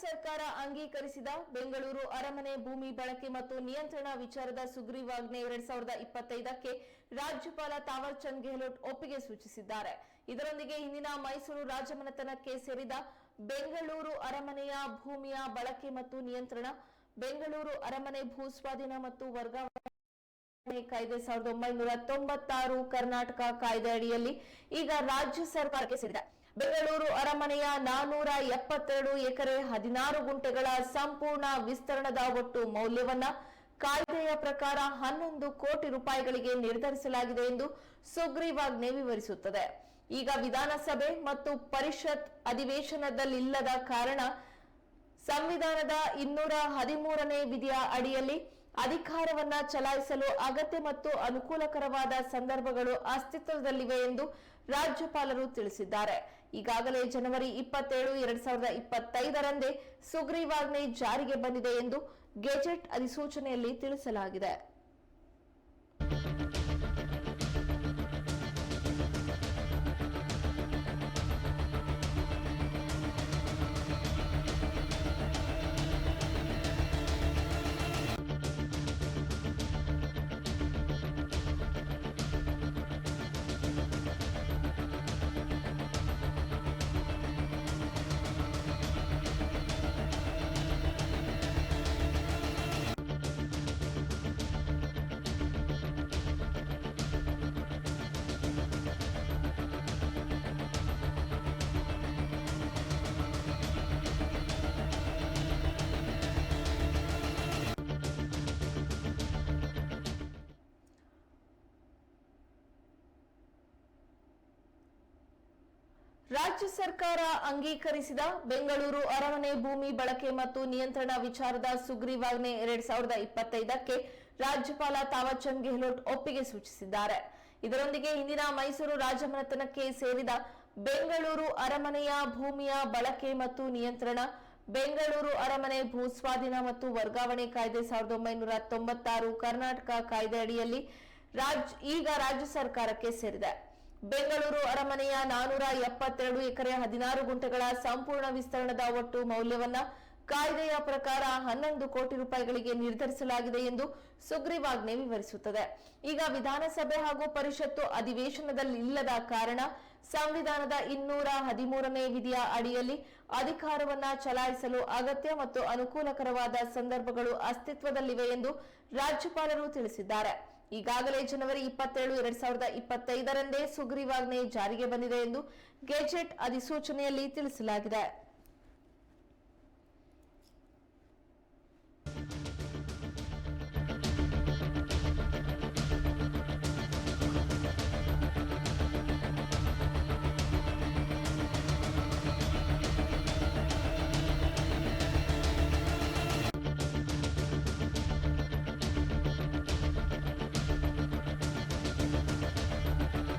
ಸರ್ಕಾರ ಅಂಗೀಕರಿಸಿದ ಬೆಂಗಳೂರು ಅರಮನೆ ಭೂಮಿ ಬಳಕೆ ಮತ್ತು ನಿಯಂತ್ರಣ ವಿಚಾರದ ಸುಗ್ರೀವಾಜ್ಞೆ 2025ಕ್ಕೆ ರಾಜ್ಯಪಾಲ ತಾವರ್ ಚಂದ್ ಗೆಹ್ಲೋಟ್ ಒಪ್ಪಿಗೆ ಸೂಚಿಸಿದ್ದಾರೆ. ಇದರೊಂದಿಗೆ ಹಿಂದಿನ ಮೈಸೂರು ರಾಜಮನೆತನಕ್ಕೆ ಸೇರಿದ ಬೆಂಗಳೂರು ಅರಮನೆಯ ಭೂಮಿಯ ಬಳಕೆ ಮತ್ತು ನಿಯಂತ್ರಣ, ಬೆಂಗಳೂರು ಅರಮನೆ ಭೂಸ್ವಾಧೀನ ಮತ್ತು ವರ್ಗಾವಣೆ ಕಾಯ್ದೆ 1996 ಕರ್ನಾಟಕ ಕಾಯ್ದೆ ಅಡಿಯಲ್ಲಿ ಈಗ ರಾಜ್ಯ ಸರ್ಕಾರಕ್ಕೆ ಸೇರಿದೆ. ಬೆಂಗಳೂರು ಅರಮನೆಯ 472 ಎಕರೆ 16 ಗುಂಟೆಗಳ ಸಂಪೂರ್ಣ ವಿಸ್ತರಣದ ಒಟ್ಟು ಮೌಲ್ಯವನ್ನ ಕಾಯ್ದೆಯ ಪ್ರಕಾರ 11 ಕೋಟಿ ರೂಪಾಯಿಗಳಿಗೆ ನಿರ್ಧರಿಸಲಾಗಿದೆ ಎಂದು ಸುಗ್ರೀವಾಜ್ಞೆ ವಿವರಿಸುತ್ತದೆ. ಈಗ ವಿಧಾನಸಭೆ ಮತ್ತು ಪರಿಷತ್ ಅಧಿವೇಶನದಲ್ಲಿಲ್ಲದ ಕಾರಣ ಸಂವಿಧಾನದ 213ನೇ ವಿಧಿಯ ಅಡಿಯಲ್ಲಿ ಅಧಿಕಾರವನ್ನ ಚಲಾಯಿಸಲು ಅಗತ್ಯ ಮತ್ತು ಅನುಕೂಲಕರವಾದ ಸಂದರ್ಭಗಳು ಅಸ್ತಿತ್ವದಲ್ಲಿವೆ ಎಂದು ರಾಜ್ಯಪಾಲರು ತಿಳಿಸಿದ್ದಾರೆ. ಈಗಾಗಲೇ ಜನವರಿ 27, 2025ರಂದೇ ಸುಗ್ರೀವಾಜ್ಞೆ ಜಾರಿಗೆ ಬಂದಿದೆ ಎಂದು ಗೆಜೆಟ್ ಅಧಿಸೂಚನೆಯಲ್ಲಿ ತಿಳಿಸಲಾಗಿದೆ. ರಾಜ್ಯ ಸರ್ಕಾರ ಅಂಗೀಕರಿಸಿದ ಬೆಂಗಳೂರು ಅರಮನೆ ಭೂಮಿ ಬಳಕೆ ಮತ್ತು ನಿಯಂತ್ರಣ ವಿಚಾರದ ಸುಗ್ರೀವಾಜ್ಞೆ 2025ಕ್ಕೆ ರಾಜ್ಯಪಾಲ ತಾವರ್ ಚಂದ್ ಗೆಹ್ಲೋಟ್ ಒಪ್ಪಿಗೆ ಸೂಚಿಸಿದ್ದಾರೆ. ಇದರೊಂದಿಗೆ ಹಿಂದಿನ ಮೈಸೂರು ರಾಜಮನೆತನಕ್ಕೆ ಸೇರಿದ ಬೆಂಗಳೂರು ಅರಮನೆಯ ಭೂಮಿಯ ಬಳಕೆ ಮತ್ತು ನಿಯಂತ್ರಣ, ಬೆಂಗಳೂರು ಅರಮನೆ ಭೂಸ್ವಾಧೀನ ಮತ್ತು ವರ್ಗಾವಣೆ ಕಾಯ್ದೆ 1996 ಕರ್ನಾಟಕ ಕಾಯ್ದೆ ಅಡಿಯಲ್ಲಿ ಈಗ ರಾಜ್ಯ ಸರ್ಕಾರಕ್ಕೆ ಸೇರಿದೆ. ಬೆಂಗಳೂರು ಅರಮನೆಯ 472 ಎಕರೆ 16 ಗುಂಟೆಗಳ ಸಂಪೂರ್ಣ ವಿಸ್ತರಣದ ಒಟ್ಟು ಮೌಲ್ಯವನ್ನ ಕಾಯ್ದೆಯ ಪ್ರಕಾರ 11 ಕೋಟಿ ರೂಪಾಯಿಗಳಿಗೆ ನಿರ್ಧರಿಸಲಾಗಿದೆ ಎಂದು ಸುಗ್ರೀವಾಜ್ಞೆ ವಿವರಿಸುತ್ತದೆ. ಈಗ ವಿಧಾನಸಭೆ ಹಾಗೂ ಪರಿಷತ್ತು ಅಧಿವೇಶನದಲ್ಲಿಲ್ಲದ ಕಾರಣ ಸಂವಿಧಾನದ 213ನೇ ವಿಧಿಯ ಅಡಿಯಲ್ಲಿ ಅಧಿಕಾರವನ್ನ ಚಲಾಯಿಸಲು ಅಗತ್ಯ ಮತ್ತು ಅನುಕೂಲಕರವಾದ ಸಂದರ್ಭಗಳು ಅಸ್ತಿತ್ವದಲ್ಲಿವೆ ಎಂದು ರಾಜ್ಯಪಾಲರು ತಿಳಿಸಿದ್ದಾರೆ. ಈಗಾಗಲೇ ಜನವರಿ 27, 2025ರಂದೇ ಸುಗ್ರೀವಾಜ್ಞೆ ಜಾರಿಗೆ ಬಂದಿದೆ ಎಂದು ಗೆಜೆಟ್ ಅಧಿಸೂಚನೆಯಲ್ಲಿ ತಿಳಿಸಲಾಗಿದೆ.